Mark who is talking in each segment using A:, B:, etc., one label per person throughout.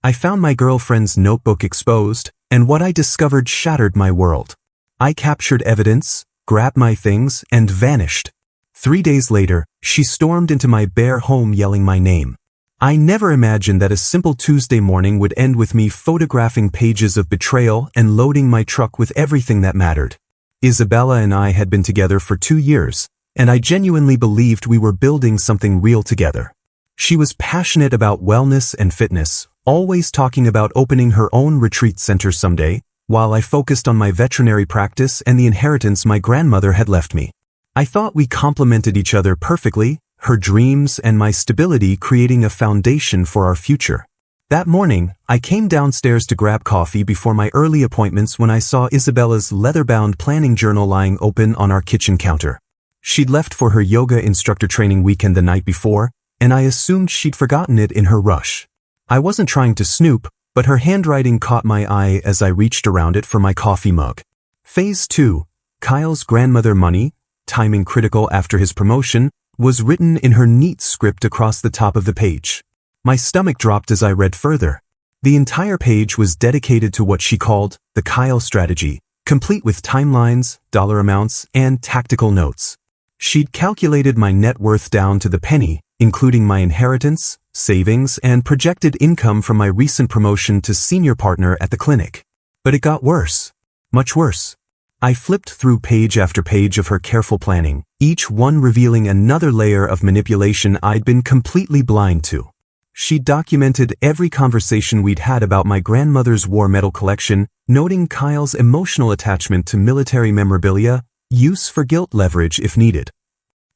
A: I found my girlfriend's notebook exposed, and what I discovered shattered my world. I captured evidence, grabbed my things, and vanished. 3 days later, she stormed into my bare home yelling my name. I never imagined that a simple Tuesday morning would end with me photographing pages of betrayal and loading my truck with everything that mattered. Isabella and I had been together for 2 years, and I genuinely believed we were building something real together. She was passionate about wellness and fitness, always talking about opening her own retreat center someday, while I focused on my veterinary practice and the inheritance my grandmother had left me. I thought we complemented each other perfectly, her dreams and my stability creating a foundation for our future. That morning, I came downstairs to grab coffee before my early appointments when I saw Isabella's leather-bound planning journal lying open on our kitchen counter. She'd left for her yoga instructor training weekend the night before, and I assumed she'd forgotten it in her rush. I wasn't trying to snoop, but her handwriting caught my eye as I reached around it for my coffee mug. Phase 2, Kyle's grandmother money, timing critical after his promotion, was written in her neat script across the top of the page. My stomach dropped as I read further. The entire page was dedicated to what she called the Kyle strategy, complete with timelines, dollar amounts, and tactical notes. She'd calculated my net worth down to the penny, including my inheritance, savings, and projected income from my recent promotion to senior partner at the clinic. But it got worse. Much worse. I flipped through page after page of her careful planning, each one revealing another layer of manipulation I'd been completely blind to. She documented every conversation we'd had about my grandmother's war medal collection, noting Kyle's emotional attachment to military memorabilia, use for guilt leverage if needed.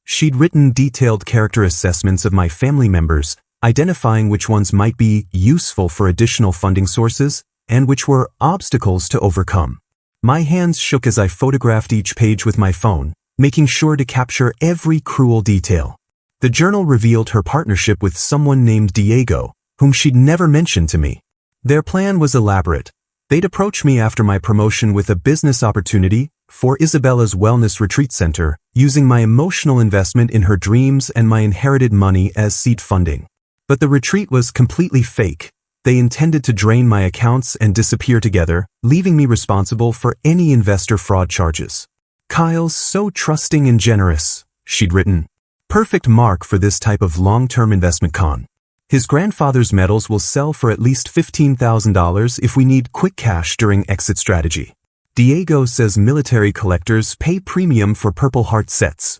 A: She'd written detailed character assessments of my family members, identifying which ones might be useful for additional funding sources, and which were obstacles to overcome. My hands shook as I photographed each page with my phone, making sure to capture every cruel detail. The journal revealed her partnership with someone named Diego, whom she'd never mentioned to me. Their plan was elaborate. They'd approach me after my promotion with a business opportunity for Isabella's wellness retreat center, using my emotional investment in her dreams and my inherited money as seed funding. But the retreat was completely fake. They intended to drain my accounts and disappear together, leaving me responsible for any investor fraud charges. "Kyle's so trusting and generous," she'd written. "Perfect mark for this type of long-term investment con. His grandfather's medals will sell for at least $15,000 if we need quick cash during exit strategy. Diego says military collectors pay premium for Purple Heart sets."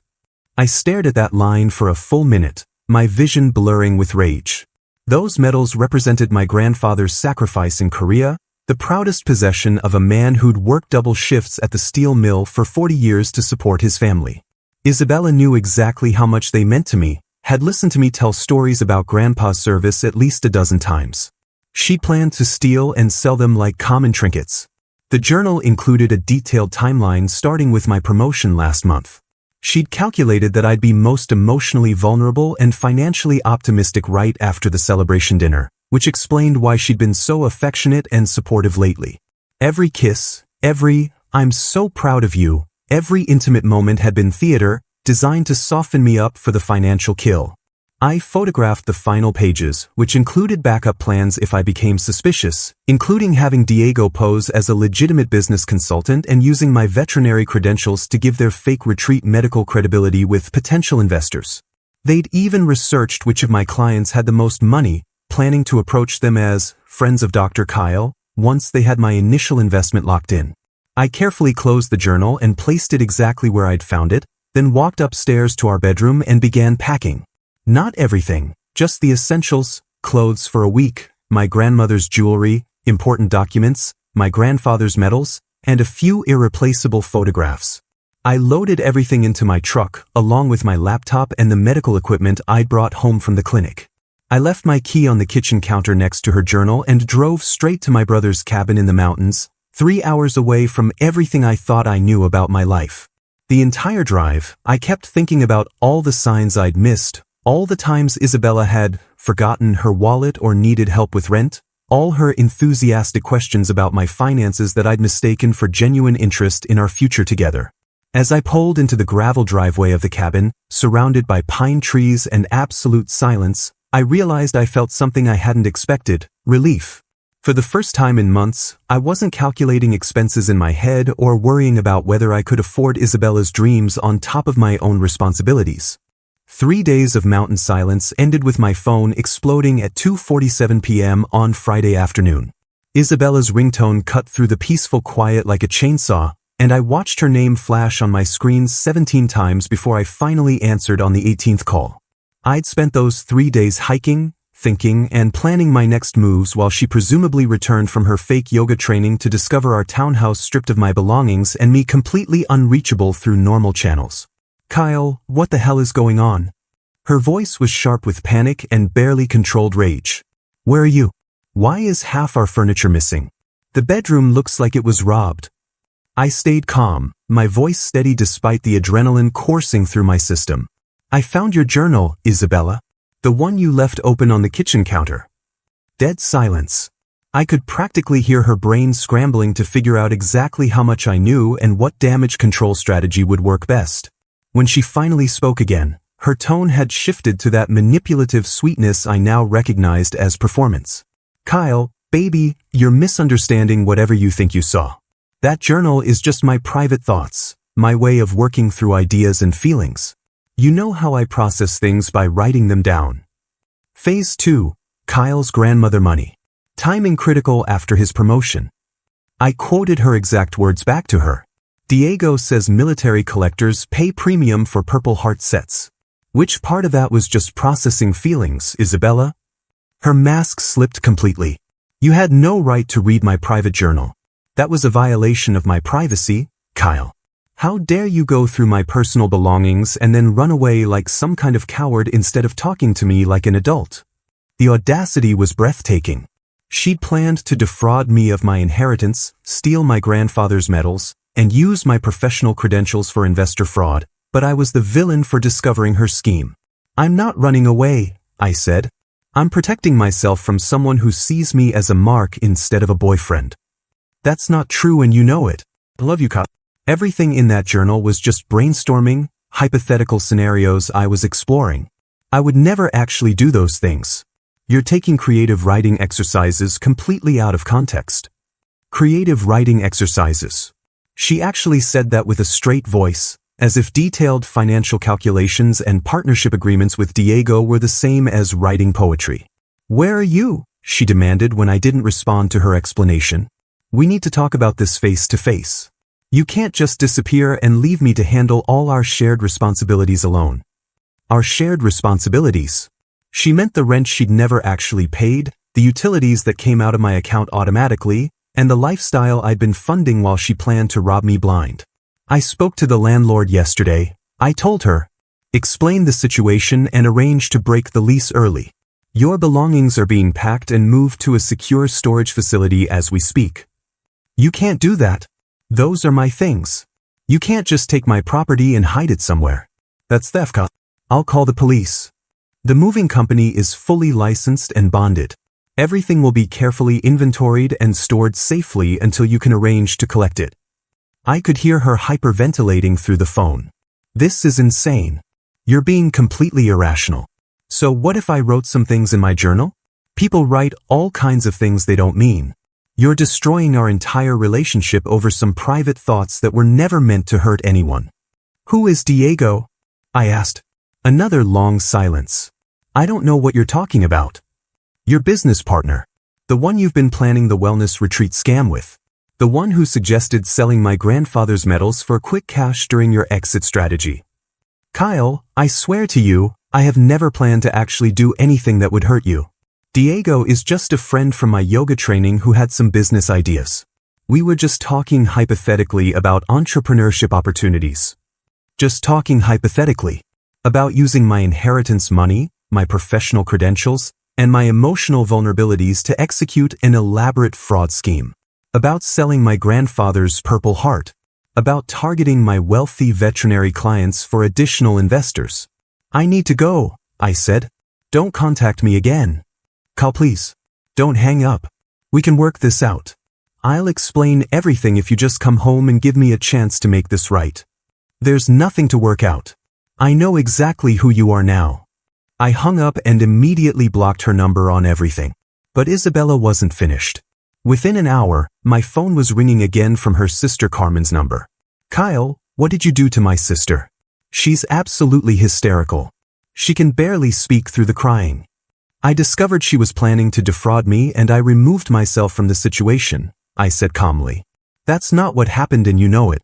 A: I stared at that line for a full minute, my vision blurring with rage. Those medals represented my grandfather's sacrifice in Korea, the proudest possession of a man who'd worked double shifts at the steel mill for 40 years to support his family. Isabella knew exactly how much they meant to me, had listened to me tell stories about Grandpa's service at least a dozen times. She planned to steal and sell them like common trinkets. The journal included a detailed timeline starting with my promotion last month. She'd calculated that I'd be most emotionally vulnerable and financially optimistic right after the celebration dinner, which explained why she'd been so affectionate and supportive lately. Every kiss, every "I'm so proud of you," every intimate moment had been theater, designed to soften me up for the financial kill. I photographed the final pages, which included backup plans if I became suspicious, including having Diego pose as a legitimate business consultant and using my veterinary credentials to give their fake retreat medical credibility with potential investors. They'd even researched which of my clients had the most money, planning to approach them as friends of Dr. Kyle, once they had my initial investment locked in. I carefully closed the journal and placed it exactly where I'd found it, then walked upstairs to our bedroom and began packing. Not everything, just the essentials: clothes for a week, my grandmother's jewelry, important documents, my grandfather's medals, and a few irreplaceable photographs. I loaded everything into my truck, along with my laptop and the medical equipment I'd brought home from the clinic. I left my key on the kitchen counter next to her journal and drove straight to my brother's cabin in the mountains, 3 hours away from everything I thought I knew about my life. The entire drive, I kept thinking about all the signs I'd missed, all the times Isabella had forgotten her wallet or needed help with rent, all her enthusiastic questions about my finances that I'd mistaken for genuine interest in our future together. As I pulled into the gravel driveway of the cabin, surrounded by pine trees and absolute silence, I realized I felt something I hadn't expected: relief. For the first time in months, I wasn't calculating expenses in my head or worrying about whether I could afford Isabella's dreams on top of my own responsibilities. 3 days of mountain silence ended with my phone exploding at 2:47 p.m. on Friday afternoon. Isabella's ringtone cut through the peaceful quiet like a chainsaw, and I watched her name flash on my screen 17 times before I finally answered on the 18th call. I'd spent those 3 days hiking, thinking, and planning my next moves while she presumably returned from her fake yoga training to discover our townhouse stripped of my belongings and me completely unreachable through normal channels. "Kyle, what the hell is going on?" Her voice was sharp with panic and barely controlled rage. "Where are you? Why is half our furniture missing? The bedroom looks like it was robbed." I stayed calm, my voice steady despite the adrenaline coursing through my system. "I found your journal, Isabella. The one you left open on the kitchen counter." Dead silence. I could practically hear her brain scrambling to figure out exactly how much I knew and what damage control strategy would work best. When she finally spoke again, her tone had shifted to that manipulative sweetness I now recognized as performance. "Kyle, baby, you're misunderstanding whatever you think you saw. That journal is just my private thoughts, my way of working through ideas and feelings. You know how I process things by writing them down." Phase 2. Kyle's grandmother money. Timing critical after his promotion. I quoted her exact words back to her. "Diego says military collectors pay premium for Purple Heart sets. Which part of that was just processing feelings, Isabella?" Her mask slipped completely. "You had no right to read my private journal. That was a violation of my privacy, Kyle. How dare you go through my personal belongings and then run away like some kind of coward instead of talking to me like an adult?" The audacity was breathtaking. She'd planned to defraud me of my inheritance, steal my grandfather's medals, and use my professional credentials for investor fraud, but I was the villain for discovering her scheme. "I'm not running away," I said. "I'm protecting myself from someone who sees me as a mark instead of a boyfriend." "That's not true and you know it. I love you, Kyle." Everything in that journal was just brainstorming, hypothetical scenarios I was exploring. I would never actually do those things. "You're taking creative writing exercises completely out of context." Creative writing exercises. She actually said that with a straight voice, as if detailed financial calculations and partnership agreements with Diego were the same as writing poetry. "Where are you?" she demanded when I didn't respond to her explanation. "We need to talk about this face to face. You can't just disappear and leave me to handle all our shared responsibilities alone." Our shared responsibilities. She meant the rent she'd never actually paid, the utilities that came out of my account automatically, and the lifestyle I'd been funding while she planned to rob me blind. "I spoke to the landlord yesterday," I told her. "Explained the situation and arranged to break the lease early. Your belongings are being packed and moved to a secure storage facility as we speak." "You can't do that. Those are my things. You can't just take my property and hide it somewhere. That's theft. I'll call the police." The moving company is fully licensed and bonded. Everything will be carefully inventoried and stored safely until you can arrange to collect it. I could hear her hyperventilating through the phone. "This is insane. You're being completely irrational. So what if I wrote some things in my journal? People write all kinds of things they don't mean. You're destroying our entire relationship over some private thoughts that were never meant to hurt anyone." "Who is Diego?" I asked. Another long silence. "I don't know what you're talking about." "Your business partner. The one you've been planning the wellness retreat scam with. The one who suggested selling my grandfather's medals for quick cash during your exit strategy." "Kyle, I swear to you, I have never planned to actually do anything that would hurt you. Diego is just a friend from my yoga training who had some business ideas. We were just talking hypothetically about entrepreneurship opportunities. Just talking hypothetically. About using my inheritance money, my professional credentials, and my emotional vulnerabilities to execute an elaborate fraud scheme. About selling my grandfather's Purple Heart. About targeting my wealthy veterinary clients for additional investors." "I need to go," I said. "Don't contact me again. Call please. Don't hang up. We can work this out. I'll explain everything if you just come home and give me a chance to make this right. There's nothing to work out. I know exactly who you are now." I hung up and immediately blocked her number on everything. But Isabella wasn't finished. Within an hour, my phone was ringing again from her sister Carmen's number. "Kyle, what did you do to my sister? She's absolutely hysterical. She can barely speak through the crying." I discovered she was planning to defraud me and I removed myself from the situation, I said calmly. "That's not what happened and you know it.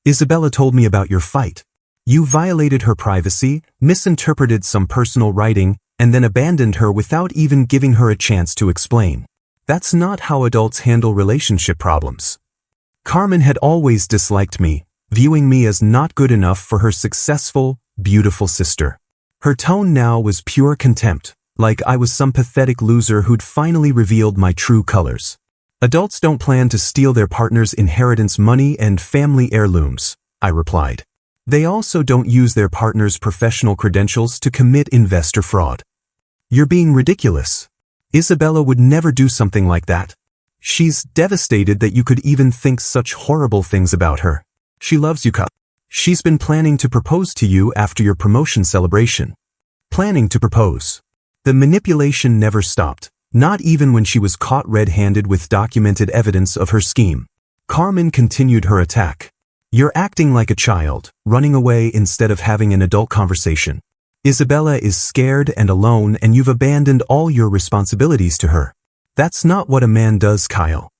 A: Isabella told me about your fight. You violated her privacy, misinterpreted some personal writing, and then abandoned her without even giving her a chance to explain. That's not how adults handle relationship problems." Carmen had always disliked me, viewing me as not good enough for her successful, beautiful sister. Her tone now was pure contempt, like I was some pathetic loser who'd finally revealed my true colors. "Adults don't plan to steal their partner's inheritance money and family heirlooms," I replied. "They also don't use their partner's professional credentials to commit investor fraud." "You're being ridiculous. Isabella would never do something like that. She's devastated that you could even think such horrible things about her. She loves you, Kyle. She's been planning to propose to you after your promotion celebration." Planning to propose. The manipulation never stopped, not even when she was caught red-handed with documented evidence of her scheme. Carmen continued her attack. "You're acting like a child, running away instead of having an adult conversation. Isabella is scared and alone and you've abandoned all your responsibilities to her. That's not what a man does, Kyle."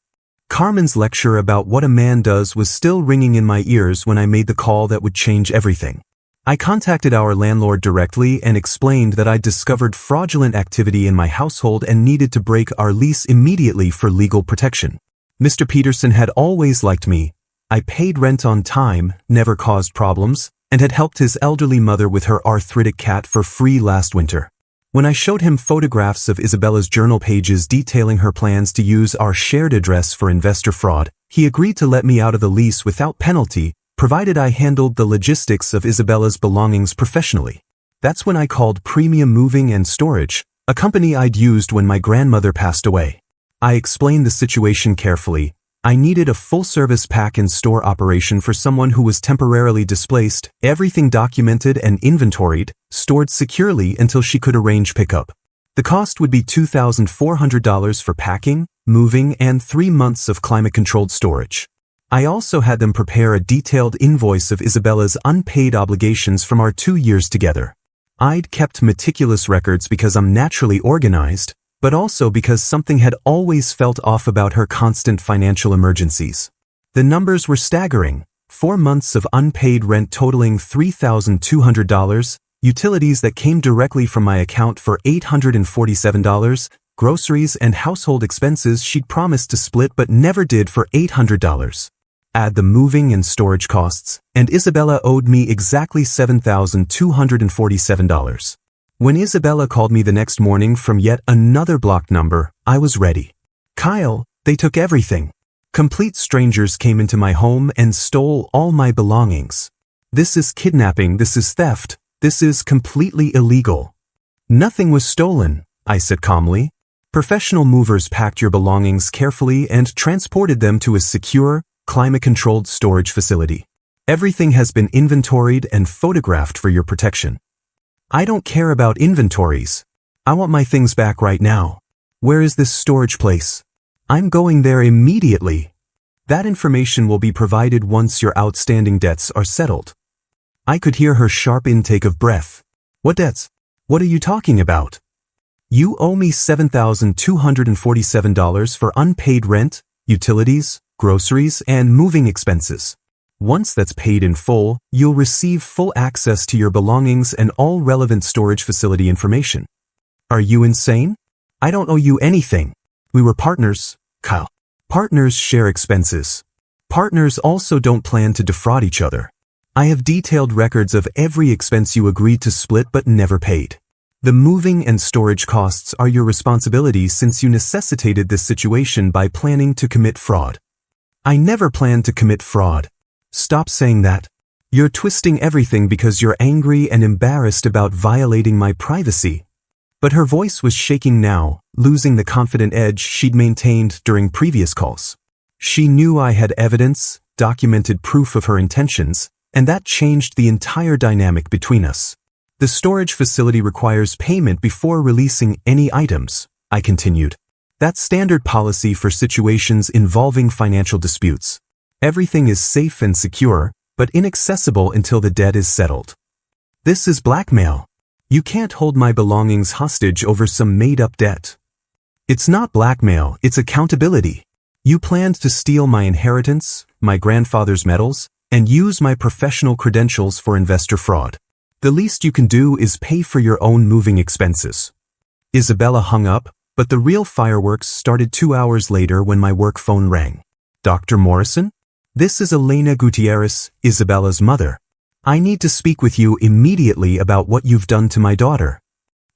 A: Carmen's lecture about what a man does was still ringing in my ears when I made the call that would change everything. I contacted our landlord directly and explained that I'd discovered fraudulent activity in my household and needed to break our lease immediately for legal protection. Mr. Peterson had always liked me. I paid rent on time, never caused problems, and had helped his elderly mother with her arthritic cat for free last winter. When I showed him photographs of Isabella's journal pages detailing her plans to use our shared address for investor fraud, he agreed to let me out of the lease without penalty, provided I handled the logistics of Isabella's belongings professionally. That's when I called Premium Moving and Storage, a company I'd used when my grandmother passed away. I explained the situation carefully. I needed a full-service pack and store operation for someone who was temporarily displaced, everything documented and inventoried, stored securely until she could arrange pickup. The cost would be $2,400 for packing, moving, and 3 months of climate-controlled storage. I also had them prepare a detailed invoice of Isabella's unpaid obligations from our 2 years together. I'd kept meticulous records because I'm naturally organized, but also because something had always felt off about her constant financial emergencies. The numbers were staggering: 4 months of unpaid rent totaling $3,200, utilities that came directly from my account for $847, groceries and household expenses she'd promised to split but never did for $800. Add the moving and storage costs, and Isabella owed me exactly $7,247. When Isabella called me the next morning from yet another blocked number, I was ready. "Kyle, they took everything. Complete strangers came into my home and stole all my belongings. This is kidnapping, this is theft, this is completely illegal." "Nothing was stolen," I said calmly. "Professional movers packed your belongings carefully and transported them to a secure, climate-controlled storage facility. Everything has been inventoried and photographed for your protection." "I don't care about inventories. I want my things back right now. Where is this storage place? I'm going there immediately. That information will be provided once your outstanding debts are settled." I could hear her sharp intake of breath. "What debts? What are you talking about?" "You owe me $7,247 for unpaid rent, utilities, groceries, and moving expenses. Once that's paid in full, you'll receive full access to your belongings and all relevant storage facility information." "Are you insane? I don't owe you anything. We were partners, Kyle." "Partners share expenses. Partners also don't plan to defraud each other. I have detailed records of every expense you agreed to split but never paid. The moving and storage costs are your responsibility since you necessitated this situation by planning to commit fraud." "I never planned to commit fraud. Stop saying that. You're twisting everything because you're angry and embarrassed about violating my privacy." But her voice was shaking now, losing the confident edge she'd maintained during previous calls. She knew I had evidence, documented proof of her intentions, and that changed the entire dynamic between us. The storage facility requires payment before releasing any items, I continued. That's standard policy for situations involving financial disputes. Everything is safe and secure, but inaccessible until the debt is settled. This is blackmail. You can't hold my belongings hostage over some made-up debt. It's not blackmail, it's accountability. You planned to steal my inheritance, my grandfather's metals, and use my professional credentials for investor fraud. The least you can do is pay for your own moving expenses. Isabella hung up, but the real fireworks started 2 hours later when my work phone rang. Dr. Morrison? This is Elena Gutierrez, Isabella's mother. I need to speak with you immediately about what you've done to my daughter.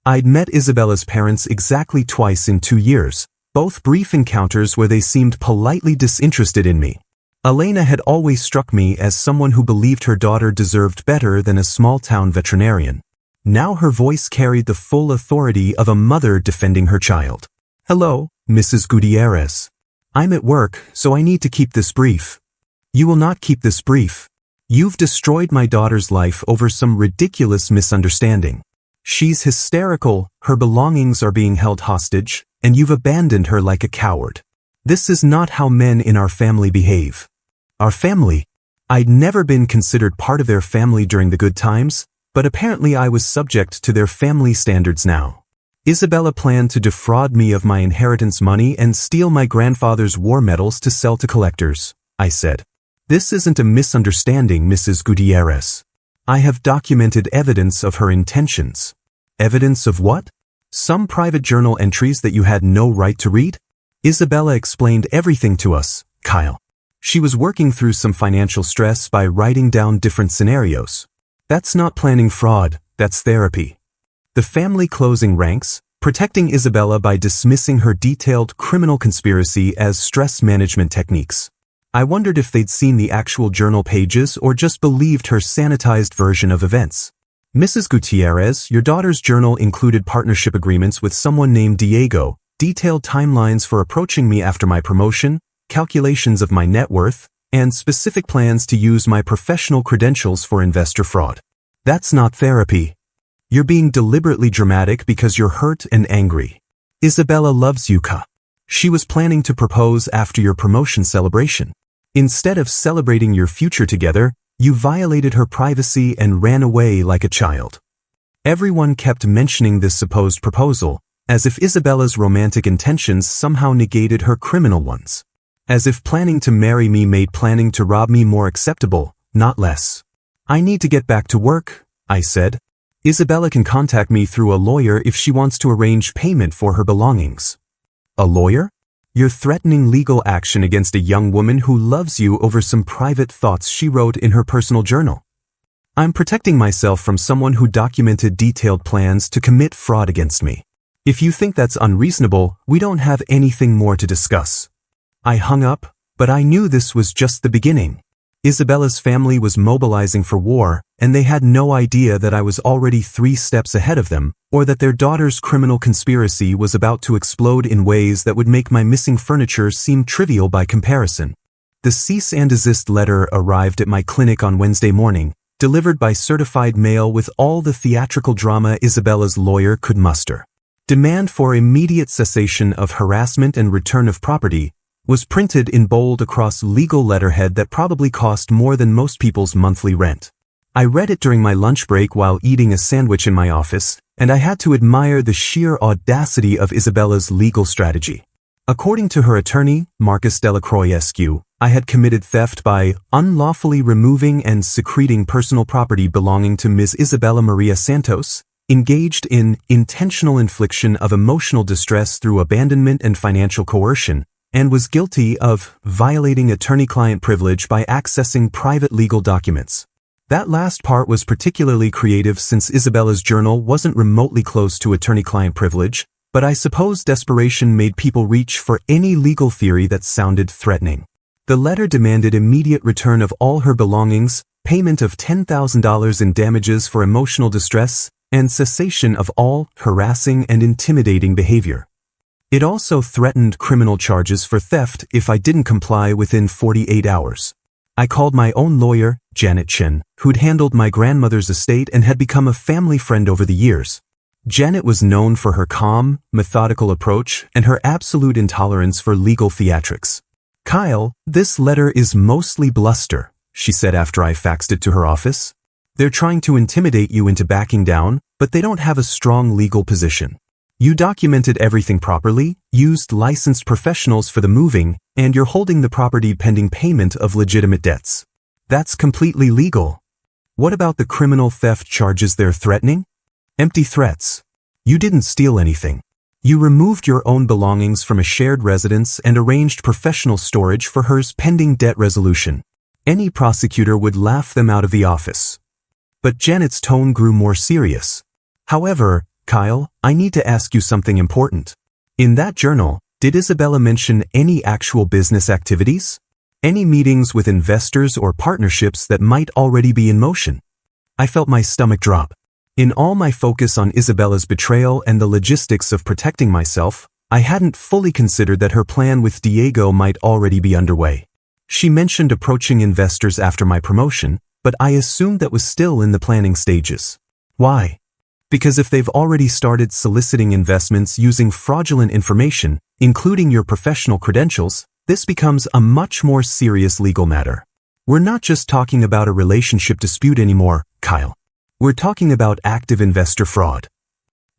A: I'd met Isabella's parents exactly twice in 2 years, both brief encounters where they seemed politely disinterested in me. Elena had always struck me as someone who believed her daughter deserved better than a small-town veterinarian. Now her voice carried the full authority of a mother defending her child. Hello, Mrs. Gutierrez. I'm at work, so I need to keep this brief. You will not keep this brief. You've destroyed my daughter's life over some ridiculous misunderstanding. She's hysterical, her belongings are being held hostage, and you've abandoned her like a coward. This is not how men in our family behave. Our family? I'd never been considered part of their family during the good times, but apparently I was subject to their family standards now. Isabella planned to defraud me of my inheritance money and steal my grandfather's war medals to sell to collectors, I said. This isn't a misunderstanding, Mrs. Gutierrez. I have documented evidence of her intentions. Evidence of what? Some private journal entries that you had no right to read? Isabella explained everything to us, Kyle. She was working through some financial stress by writing down different scenarios. That's not planning fraud, that's therapy. The family closing ranks, protecting Isabella by dismissing her detailed criminal conspiracy as stress management techniques. I wondered if they'd seen the actual journal pages or just believed her sanitized version of events. Mrs. Gutierrez, your daughter's journal included partnership agreements with someone named Diego, detailed timelines for approaching me after my promotion, calculations of my net worth, and specific plans to use my professional credentials for investor fraud. That's not therapy. You're being deliberately dramatic because you're hurt and angry. Isabella loves you, Ka. She was planning to propose after your promotion celebration. Instead of celebrating your future together, you violated her privacy and ran away like a child. Everyone kept mentioning this supposed proposal, as if Isabella's romantic intentions somehow negated her criminal ones. As if planning to marry me made planning to rob me more acceptable, not less. I need to get back to work, I said. Isabella can contact me through a lawyer if she wants to arrange payment for her belongings. A lawyer? You're threatening legal action against a young woman who loves you over some private thoughts she wrote in her personal journal. I'm protecting myself from someone who documented detailed plans to commit fraud against me. If you think that's unreasonable, we don't have anything more to discuss. I hung up, but I knew this was just the beginning. Isabella's family was mobilizing for war, and they had no idea that I was already 3 steps ahead of them, or that their daughter's criminal conspiracy was about to explode in ways that would make my missing furniture seem trivial by comparison. The cease and desist letter arrived at my clinic on Wednesday morning, delivered by certified mail with all the theatrical drama Isabella's lawyer could muster. Demand for immediate cessation of harassment and return of property was printed in bold across legal letterhead that probably cost more than most people's monthly rent. I read it during my lunch break while eating a sandwich in my office, and I had to admire the sheer audacity of Isabella's legal strategy. According to her attorney, Marcus Delacroix Sq., I had committed theft by unlawfully removing and secreting personal property belonging to Ms. Isabella Maria Santos, engaged in intentional infliction of emotional distress through abandonment and financial coercion, and was guilty of violating attorney-client privilege by accessing private legal documents. That last part was particularly creative since Isabella's journal wasn't remotely close to attorney-client privilege, but I suppose desperation made people reach for any legal theory that sounded threatening. The letter demanded immediate return of all her belongings, payment of $10,000 in damages for emotional distress, and cessation of all harassing and intimidating behavior. It also threatened criminal charges for theft if I didn't comply within 48 hours. I called my own lawyer, Janet Chen, who'd handled my grandmother's estate and had become a family friend over the years. Janet was known for her calm, methodical approach and her absolute intolerance for legal theatrics. "Kyle, this letter is mostly bluster," she said after I faxed it to her office. "They're trying to intimidate you into backing down, but they don't have a strong legal position. You documented everything properly, used licensed professionals for the moving, and you're holding the property pending payment of legitimate debts. That's completely legal. What about the criminal theft charges they're threatening? Empty threats. You didn't steal anything. You removed your own belongings from a shared residence and arranged professional storage for hers pending debt resolution. Any prosecutor would laugh them out of the office." But Janet's tone grew more serious. "However, Kyle, I need to ask you something important. In that journal, did Isabella mention any actual business activities? Any meetings with investors or partnerships that might already be in motion?" I felt my stomach drop. In all my focus on Isabella's betrayal and the logistics of protecting myself, I hadn't fully considered that her plan with Diego might already be underway. She mentioned approaching investors after my promotion, but I assumed that was still in the planning stages. Why? Because if they've already started soliciting investments using fraudulent information, including your professional credentials, this becomes a much more serious legal matter. We're not just talking about a relationship dispute anymore, Kyle. We're talking about active investor fraud.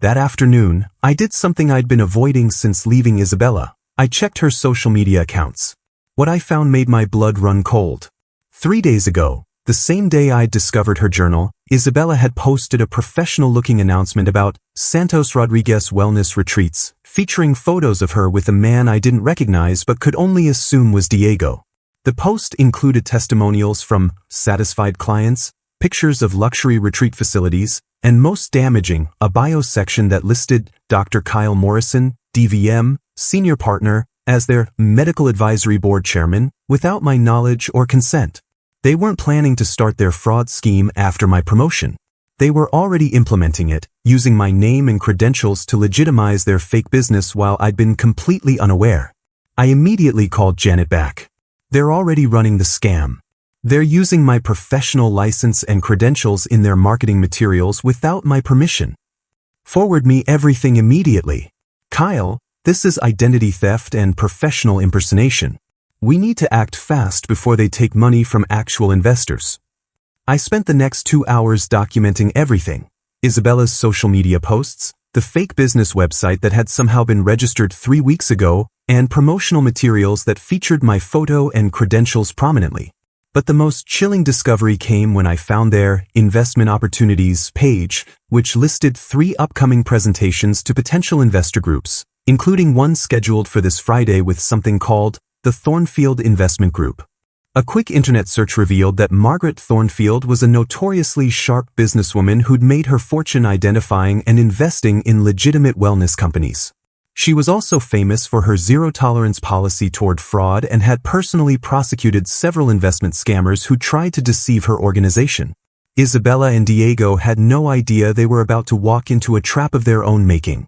A: That afternoon, I did something I'd been avoiding since leaving Isabella. I checked her social media accounts. What I found made my blood run cold. 3 days ago, the same day I'd discovered her journal, Isabella had posted a professional-looking announcement about Santos Rodriguez Wellness Retreats, featuring photos of her with a man I didn't recognize but could only assume was Diego. The post included testimonials from satisfied clients, pictures of luxury retreat facilities, and most damaging, a bio section that listed Dr. Kyle Morrison, DVM, senior partner, as their medical advisory board chairman, without my knowledge or consent. They weren't planning to start their fraud scheme after my promotion. They were already implementing it, using my name and credentials to legitimize their fake business while I'd been completely unaware. I immediately called Janet back. "They're already running the scam. They're using my professional license and credentials in their marketing materials without my permission. Forward me everything immediately. Kyle, this is identity theft and professional impersonation. We need to act fast before they take money from actual investors." I spent the next 2 hours documenting everything. Isabella's social media posts, the fake business website that had somehow been registered 3 weeks ago, and promotional materials that featured my photo and credentials prominently. But the most chilling discovery came when I found their investment opportunities page, which listed 3 upcoming presentations to potential investor groups, including one scheduled for this Friday with something called the Thornfield Investment Group. A quick internet search revealed that Margaret Thornfield was a notoriously sharp businesswoman who'd made her fortune identifying and investing in legitimate wellness companies. She was also famous for her zero-tolerance policy toward fraud and had personally prosecuted several investment scammers who tried to deceive her organization. Isabella and Diego had no idea they were about to walk into a trap of their own making.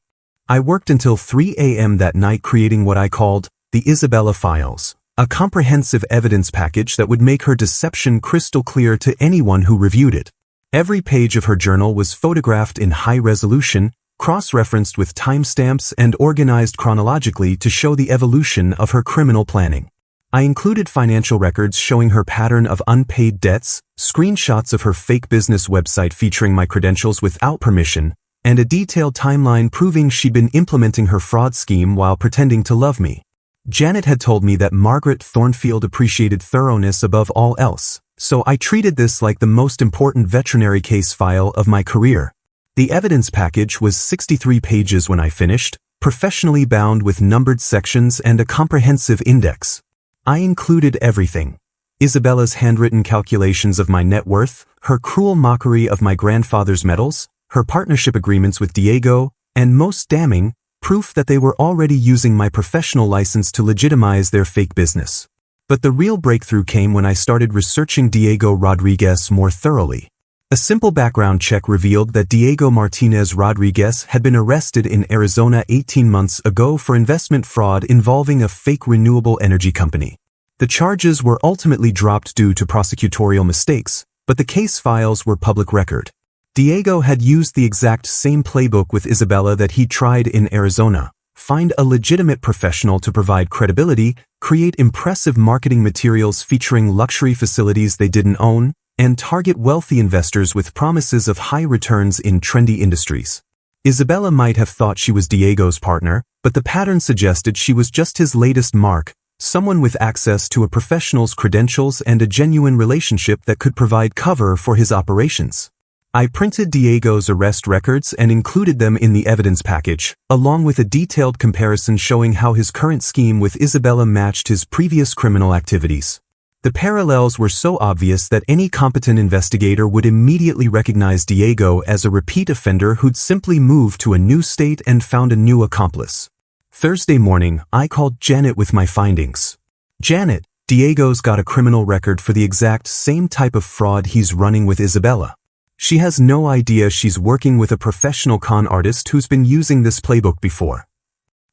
A: I worked until 3 a.m. that night creating what I called the Isabella Files, a comprehensive evidence package that would make her deception crystal clear to anyone who reviewed it. Every page of her journal was photographed in high resolution, cross-referenced with timestamps and organized chronologically to show the evolution of her criminal planning. I included financial records showing her pattern of unpaid debts, screenshots of her fake business website featuring my credentials without permission, and a detailed timeline proving she'd been implementing her fraud scheme while pretending to love me. Janet had told me that Margaret Thornfield appreciated thoroughness above all else, so I treated this like the most important veterinary case file of my career. The evidence package was 63 pages when I finished, professionally bound with numbered sections and a comprehensive index. I included everything. Isabella's handwritten calculations of my net worth, her cruel mockery of my grandfather's metals, her partnership agreements with Diego, and most damning, proof that they were already using my professional license to legitimize their fake business. But the real breakthrough came when I started researching Diego Rodriguez more thoroughly. A simple background check revealed that Diego Martinez Rodriguez had been arrested in Arizona 18 months ago for investment fraud involving a fake renewable energy company. The charges were ultimately dropped due to prosecutorial mistakes, but the case files were public record. Diego had used the exact same playbook with Isabella that he tried in Arizona. Find a legitimate professional to provide credibility, create impressive marketing materials featuring luxury facilities they didn't own, and target wealthy investors with promises of high returns in trendy industries. Isabella might have thought she was Diego's partner, but the pattern suggested she was just his latest mark, someone with access to a professional's credentials and a genuine relationship that could provide cover for his operations. I printed Diego's arrest records and included them in the evidence package, along with a detailed comparison showing how his current scheme with Isabella matched his previous criminal activities. The parallels were so obvious that any competent investigator would immediately recognize Diego as a repeat offender who'd simply moved to a new state and found a new accomplice. Thursday morning, I called Janet with my findings. Janet, Diego's got a criminal record for the exact same type of fraud he's running with Isabella. She has no idea she's working with a professional con artist who's been using this playbook before.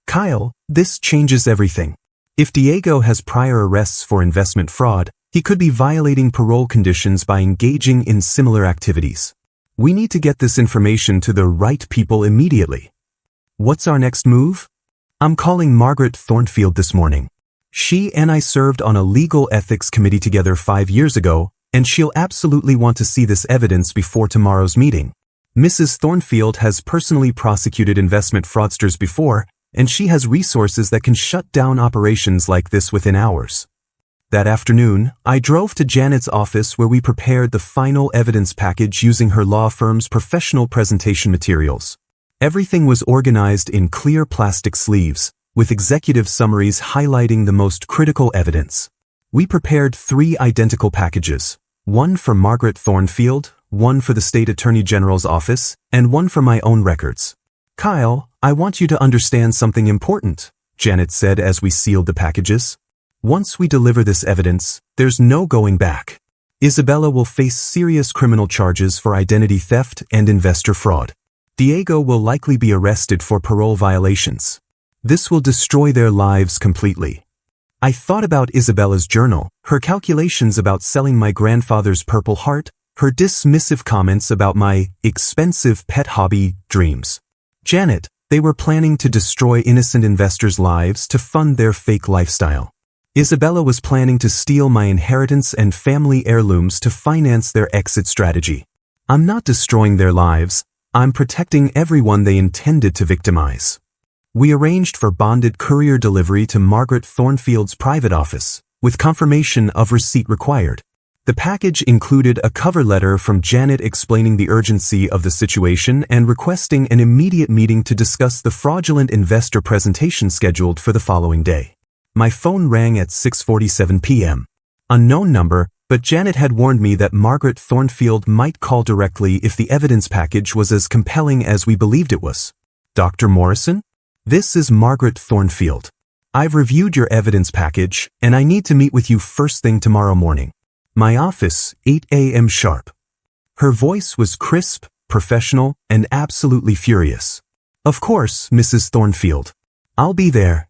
A: Kyle, this changes everything. If Diego has prior arrests for investment fraud, he could be violating parole conditions by engaging in similar activities. We need to get this information to the right people immediately. What's our next move? I'm calling Margaret Thornfield this morning. She and I served on a legal ethics committee together 5 years ago, and she'll absolutely want to see this evidence before tomorrow's meeting. Mrs. Thornfield has personally prosecuted investment fraudsters before, and she has resources that can shut down operations like this within hours. That afternoon, I drove to Janet's office where we prepared the final evidence package using her law firm's professional presentation materials. Everything was organized in clear plastic sleeves, with executive summaries highlighting the most critical evidence. We prepared 3 identical packages, one for Margaret Thornfield, one for the State Attorney General's office, and one for my own records. Kyle, I want you to understand something important, Janet said as we sealed the packages. Once we deliver this evidence, there's no going back. Isabella will face serious criminal charges for identity theft and investor fraud. Diego will likely be arrested for parole violations. This will destroy their lives completely. I thought about Isabella's journal, her calculations about selling my grandfather's Purple Heart, her dismissive comments about my expensive pet hobby dreams. Janet, they were planning to destroy innocent investors' lives to fund their fake lifestyle. Isabella was planning to steal my inheritance and family heirlooms to finance their exit strategy. I'm not destroying their lives, I'm protecting everyone they intended to victimize. We arranged for bonded courier delivery to Margaret Thornfield's private office, with confirmation of receipt required. The package included a cover letter from Janet explaining the urgency of the situation and requesting an immediate meeting to discuss the fraudulent investor presentation scheduled for the following day. My phone rang at 6:47 p.m. Unknown number, but Janet had warned me that Margaret Thornfield might call directly if the evidence package was as compelling as we believed it was. Dr. Morrison? This is Margaret Thornfield. I've reviewed your evidence package, and I need to meet with you first thing tomorrow morning. My office, 8 a.m. sharp. Her voice was crisp, professional, and absolutely furious. Of course, Mrs. Thornfield. I'll be there.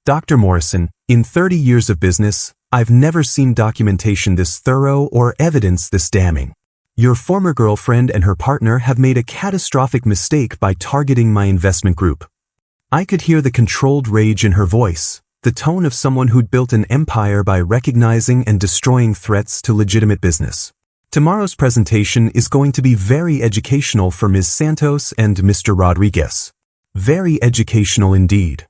A: Dr. Morrison, in 30 years of business, I've never seen documentation this thorough or evidence this damning. Your former girlfriend and her partner have made a catastrophic mistake by targeting my investment group. I could hear the controlled rage in her voice, the tone of someone who'd built an empire by recognizing and destroying threats to legitimate business. Tomorrow's presentation is going to be very educational for Ms. Santos and Mr. Rodriguez. Very educational indeed.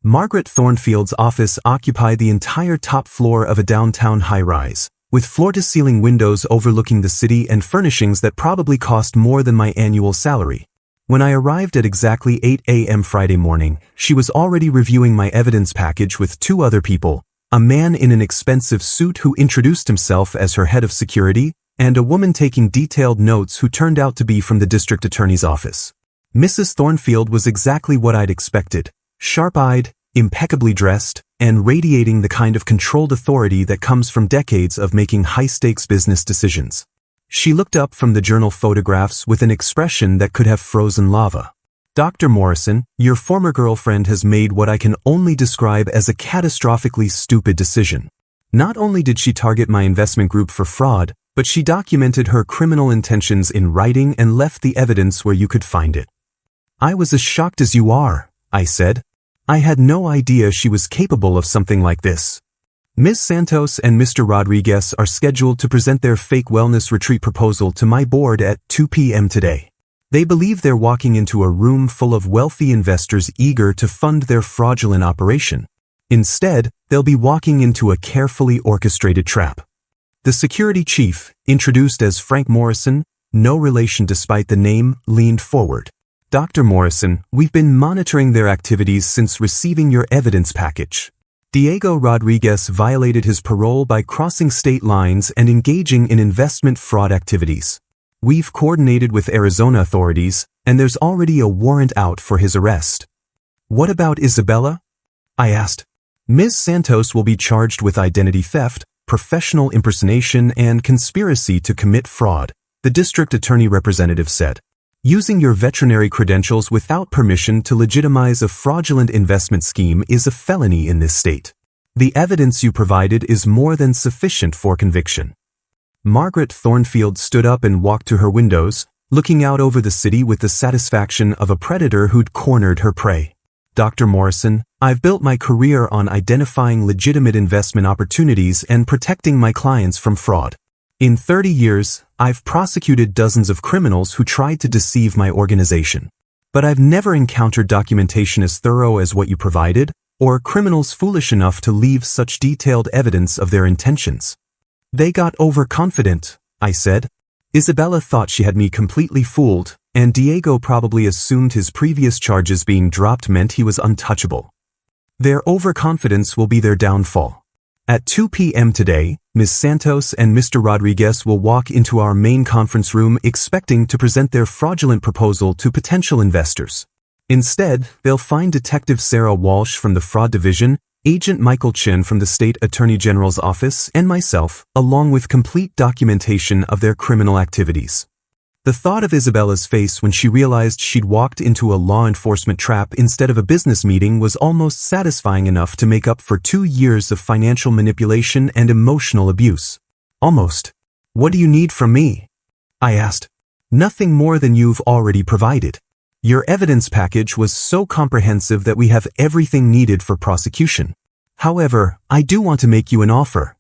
A: Margaret Thornfield's office occupied the entire top floor of a downtown high-rise, with floor-to-ceiling windows overlooking the city and furnishings that probably cost more than my annual salary. When I arrived at exactly 8 a.m. Friday morning, she was already reviewing my evidence package with 2 other people, a man in an expensive suit who introduced himself as her head of security, and a woman taking detailed notes who turned out to be from the district attorney's office. Mrs. Thornfield was exactly what I'd expected, sharp-eyed, impeccably dressed, and radiating the kind of controlled authority that comes from decades of making high-stakes business decisions. She looked up from the journal photographs with an expression that could have frozen lava. Dr. Morrison, your former girlfriend has made what I can only describe as a catastrophically stupid decision. Not only did she target my investment group for fraud, but she documented her criminal intentions in writing and left the evidence where you could find it. I was as shocked as you are, I said. I had no idea she was capable of something like this. Ms. Santos and Mr. Rodriguez are scheduled to present their fake wellness retreat proposal to my board at 2 p.m. today. They believe they're walking into a room full of wealthy investors eager to fund their fraudulent operation. Instead, they'll be walking into a carefully orchestrated trap. The security chief, introduced as Frank Morrison, no relation despite the name, leaned forward. Dr. Morrison, we've been monitoring their activities since receiving your evidence package. Diego Rodriguez violated his parole by crossing state lines and engaging in investment fraud activities. We've coordinated with Arizona authorities, and there's already a warrant out for his arrest. What about Isabella? I asked. Ms. Santos will be charged with identity theft, professional impersonation, and conspiracy to commit fraud, the district attorney representative said. Using your veterinary credentials without permission to legitimize a fraudulent investment scheme is a felony in this state. The evidence you provided is more than sufficient for conviction. Margaret Thornfield stood up and walked to her windows, looking out over the city with the satisfaction of a predator who'd cornered her prey. Dr. Morrison, I've built my career on identifying legitimate investment opportunities and protecting my clients from fraud. In 30 years, I've prosecuted dozens of criminals who tried to deceive my organization. But I've never encountered documentation as thorough as what you provided, or criminals foolish enough to leave such detailed evidence of their intentions. They got overconfident, I said. Isabella thought she had me completely fooled, and Diego probably assumed his previous charges being dropped meant he was untouchable. Their overconfidence will be their downfall. At 2 p.m. today, Ms. Santos and Mr. Rodriguez will walk into our main conference room expecting to present their fraudulent proposal to potential investors. Instead, they'll find Detective Sarah Walsh from the Fraud Division, Agent Michael Chin from the State Attorney General's office, and myself, along with complete documentation of their criminal activities. The thought of Isabella's face when she realized she'd walked into a law enforcement trap instead of a business meeting was almost satisfying enough to make up for 2 years of financial manipulation and emotional abuse. Almost. What do you need from me? I asked. Nothing more than you've already provided. Your evidence package was so comprehensive that we have everything needed for prosecution. However, I do want to make you an offer.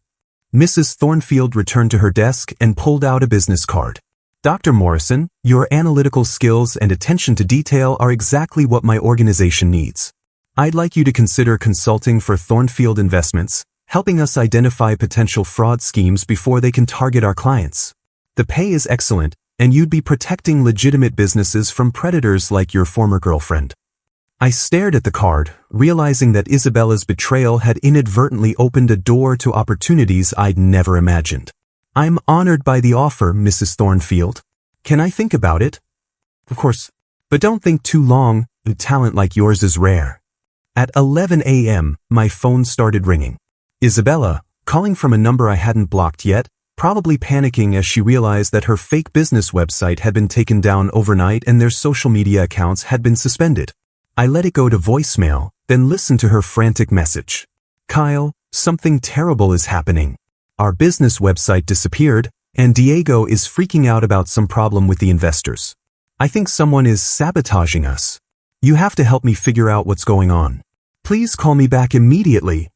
A: Mrs. Thornfield returned to her desk and pulled out a business card. Dr. Morrison, your analytical skills and attention to detail are exactly what my organization needs. I'd like you to consider consulting for Thornfield Investments, helping us identify potential fraud schemes before they can target our clients. The pay is excellent, and you'd be protecting legitimate businesses from predators like your former girlfriend. I stared at the card, realizing that Isabella's betrayal had inadvertently opened a door to opportunities I'd never imagined. I'm honored by the offer, Mrs. Thornfield. Can I think about it? Of course, but don't think too long. A talent like yours is rare. At 11 a.m., my phone started ringing. Isabella, calling from a number I hadn't blocked yet, probably panicking as she realized that her fake business website had been taken down overnight and their social media accounts had been suspended. I let it go to voicemail, then listened to her frantic message. Kyle, something terrible is happening. Our business website disappeared, and Diego is freaking out about some problem with the investors. I think someone is sabotaging us. You have to help me figure out what's going on. Please call me back immediately.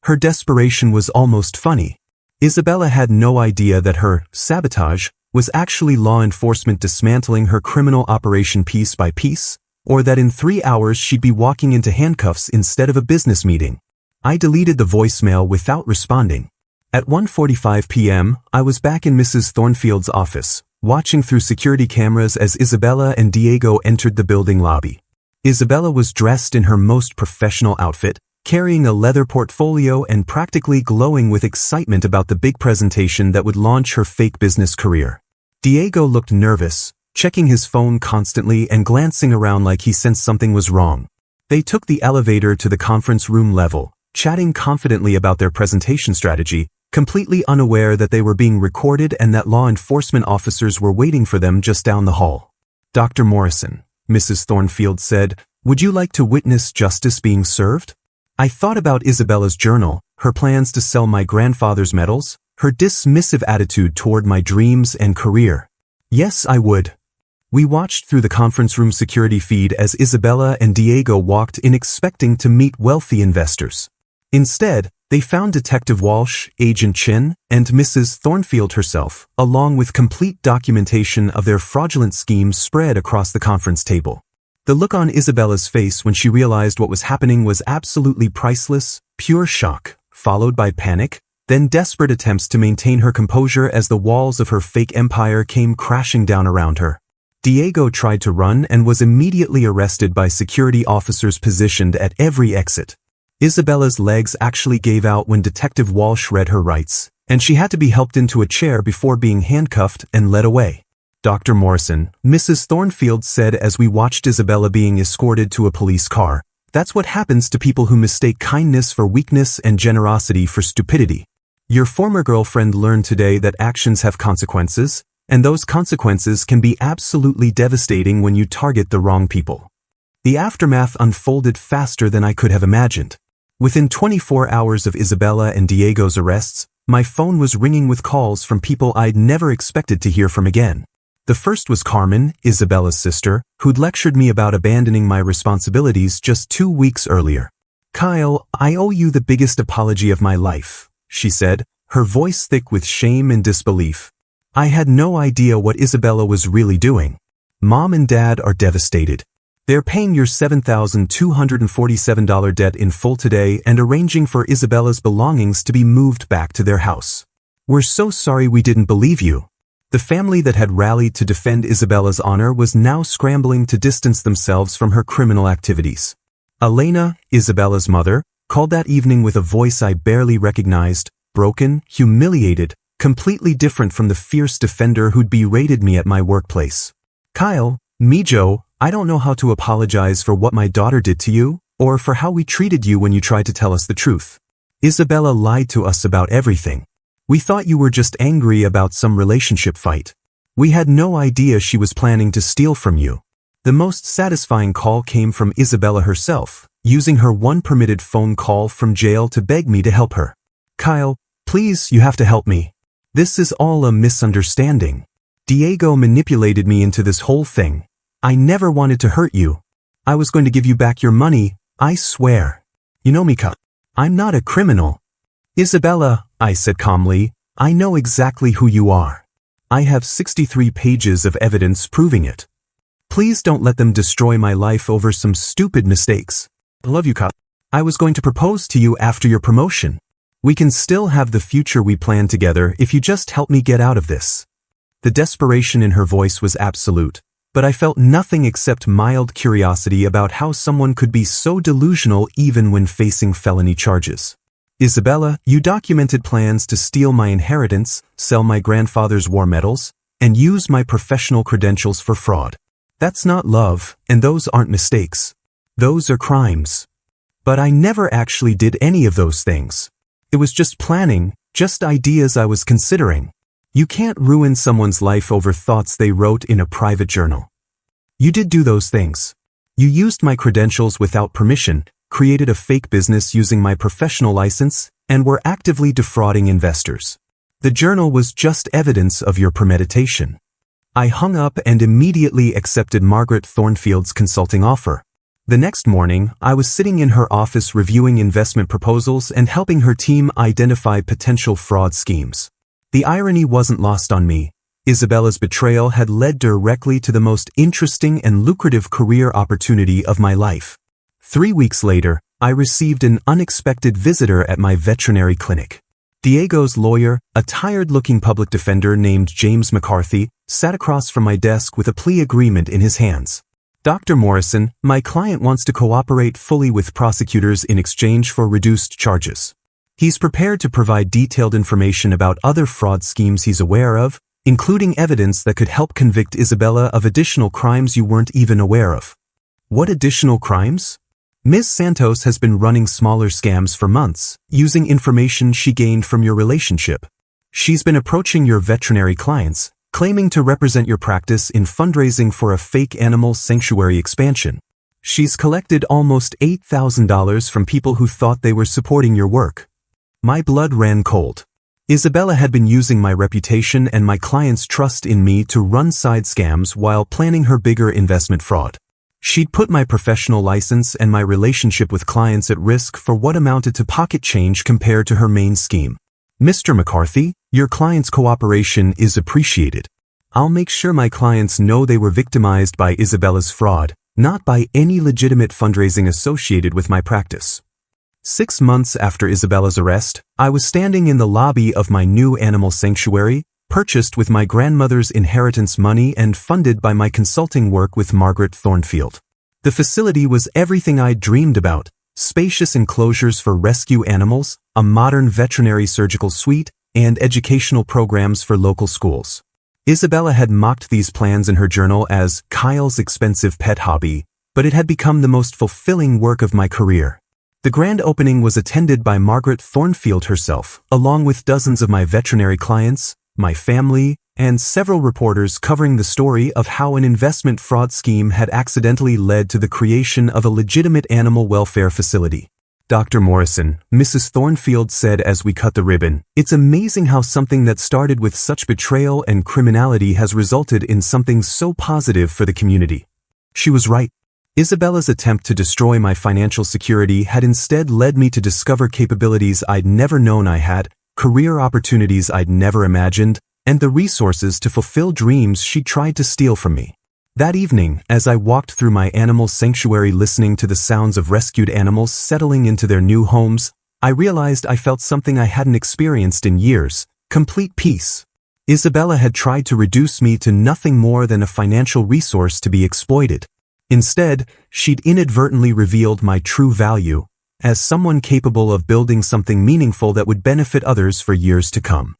A: Her desperation was almost funny. Isabella had no idea that her sabotage was actually law enforcement dismantling her criminal operation piece by piece, or that in 3 hours she'd be walking into handcuffs instead of a business meeting. I deleted the voicemail without responding. At 1:45 p.m., I was back in Mrs. Thornfield's office, watching through security cameras as Isabella and Diego entered the building lobby. Isabella was dressed in her most professional outfit, carrying a leather portfolio and practically glowing with excitement about the big presentation that would launch her fake business career. Diego looked nervous, checking his phone constantly and glancing around like he sensed something was wrong. They took the elevator to the conference room level, chatting confidently about their presentation strategy, completely unaware that they were being recorded and that law enforcement officers were waiting for them just down the hall. Dr. Morrison, Mrs. Thornfield said, would you like to witness justice being served? I thought about Isabella's journal, her plans to sell my grandfather's metals, her dismissive attitude toward my dreams and career. Yes, I would. We watched through the conference room security feed as Isabella and Diego walked in expecting to meet wealthy investors. Instead, they found Detective Walsh, Agent Chin, and Mrs. Thornfield herself, along with complete documentation of their fraudulent schemes spread across the conference table. The look on Isabella's face when she realized what was happening was absolutely priceless, pure shock, followed by panic, then desperate attempts to maintain her composure as the walls of her fake empire came crashing down around her. Diego tried to run and was immediately arrested by security officers positioned at every exit. Isabella's legs actually gave out when Detective Walsh read her rights, and she had to be helped into a chair before being handcuffed and led away. Dr. Morrison, Mrs. Thornfield said as we watched Isabella being escorted to a police car, "That's what happens to people who mistake kindness for weakness and generosity for stupidity. Your former girlfriend learned today that actions have consequences, and those consequences can be absolutely devastating when you target the wrong people." The aftermath unfolded faster than I could have imagined. Within 24 hours of Isabella and Diego's arrests, my phone was ringing with calls from people I'd never expected to hear from again. The first was Carmen, Isabella's sister, who'd lectured me about abandoning my responsibilities just 2 weeks earlier. "Kyle, I owe you the biggest apology of my life," she said, her voice thick with shame and disbelief. "I had no idea what Isabella was really doing. Mom and Dad are devastated. They're paying your $7,247 debt in full today and arranging for Isabella's belongings to be moved back to their house. We're so sorry we didn't believe you." The family that had rallied to defend Isabella's honor was now scrambling to distance themselves from her criminal activities. Elena, Isabella's mother, called that evening with a voice I barely recognized, broken, humiliated, completely different from the fierce defender who'd berated me at my workplace. "Kyle, Mijo, I don't know how to apologize for what my daughter did to you, or for how we treated you when you tried to tell us the truth. Isabella lied to us about everything. We thought you were just angry about some relationship fight. We had no idea she was planning to steal from you." The most satisfying call came from Isabella herself, using her one permitted phone call from jail to beg me to help her. "Kyle, please, you have to help me. This is all a misunderstanding. Diego manipulated me into this whole thing. I never wanted to hurt you. I was going to give you back your money, I swear. You know me, Kyle. I'm not a criminal." "Isabella," I said calmly, "I know exactly who you are. I have 63 pages of evidence proving it. Please don't let them destroy my life over some stupid mistakes. I love you, Kyle. I was going to propose to you after your promotion. We can still have the future we planned together if you just help me get out of this." The desperation in her voice was absolute, but I felt nothing except mild curiosity about how someone could be so delusional even when facing felony charges. "Isabella, you documented plans to steal my inheritance, sell my grandfather's war medals, and use my professional credentials for fraud. That's not love, and those aren't mistakes. Those are crimes. But I never actually did any of those things. It was just planning, just ideas I was considering. You can't ruin someone's life over thoughts they wrote in a private journal. You did do those things. You used my credentials without permission, created a fake business using my professional license, and were actively defrauding investors. The journal was just evidence of your premeditation." I hung up and immediately accepted Margaret Thornfield's consulting offer. The next morning, I was sitting in her office reviewing investment proposals and helping her team identify potential fraud schemes. The irony wasn't lost on me. Isabella's betrayal had led directly to the most interesting and lucrative career opportunity of my life. 3 weeks later, I received an unexpected visitor at my veterinary clinic. Diego's lawyer, a tired-looking public defender named James McCarthy, sat across from my desk with a plea agreement in his hands. "Dr. Morrison, my client wants to cooperate fully with prosecutors in exchange for reduced charges. He's prepared to provide detailed information about other fraud schemes he's aware of, including evidence that could help convict Isabella of additional crimes you weren't even aware of." "What additional crimes?" "Ms. Santos has been running smaller scams for months, using information she gained from your relationship. She's been approaching your veterinary clients, claiming to represent your practice in fundraising for a fake animal sanctuary expansion. She's collected almost $8,000 from people who thought they were supporting your work." My blood ran cold. Isabella had been using my reputation and my clients' trust in me to run side scams while planning her bigger investment fraud. She'd put my professional license and my relationship with clients at risk for what amounted to pocket change compared to her main scheme. Mr. McCarthy, your client's cooperation is appreciated. I'll make sure my clients know they were victimized by Isabella's fraud, not by any legitimate fundraising associated with my practice. 6 months after Isabella's arrest, I was standing in the lobby of my new animal sanctuary, purchased with my grandmother's inheritance money and funded by my consulting work with Margaret Thornfield. The facility was everything I'd dreamed about: spacious enclosures for rescue animals, a modern veterinary surgical suite, and educational programs for local schools. Isabella had mocked these plans in her journal as Kyle's expensive pet hobby, but it had become the most fulfilling work of my career. The grand opening was attended by Margaret Thornfield herself, along with dozens of my veterinary clients, my family, and several reporters covering the story of how an investment fraud scheme had accidentally led to the creation of a legitimate animal welfare facility. Dr. Morrison, Mrs. Thornfield said as we cut the ribbon, "It's amazing how something that started with such betrayal and criminality has resulted in something so positive for the community." She was right. Isabella's attempt to destroy my financial security had instead led me to discover capabilities I'd never known I had, career opportunities I'd never imagined, and the resources to fulfill dreams she tried to steal from me. That evening, as I walked through my animal sanctuary listening to the sounds of rescued animals settling into their new homes, I realized I felt something I hadn't experienced in years: complete peace. Isabella had tried to reduce me to nothing more than a financial resource to be exploited. Instead, she'd inadvertently revealed my true value as someone capable of building something meaningful that would benefit others for years to come.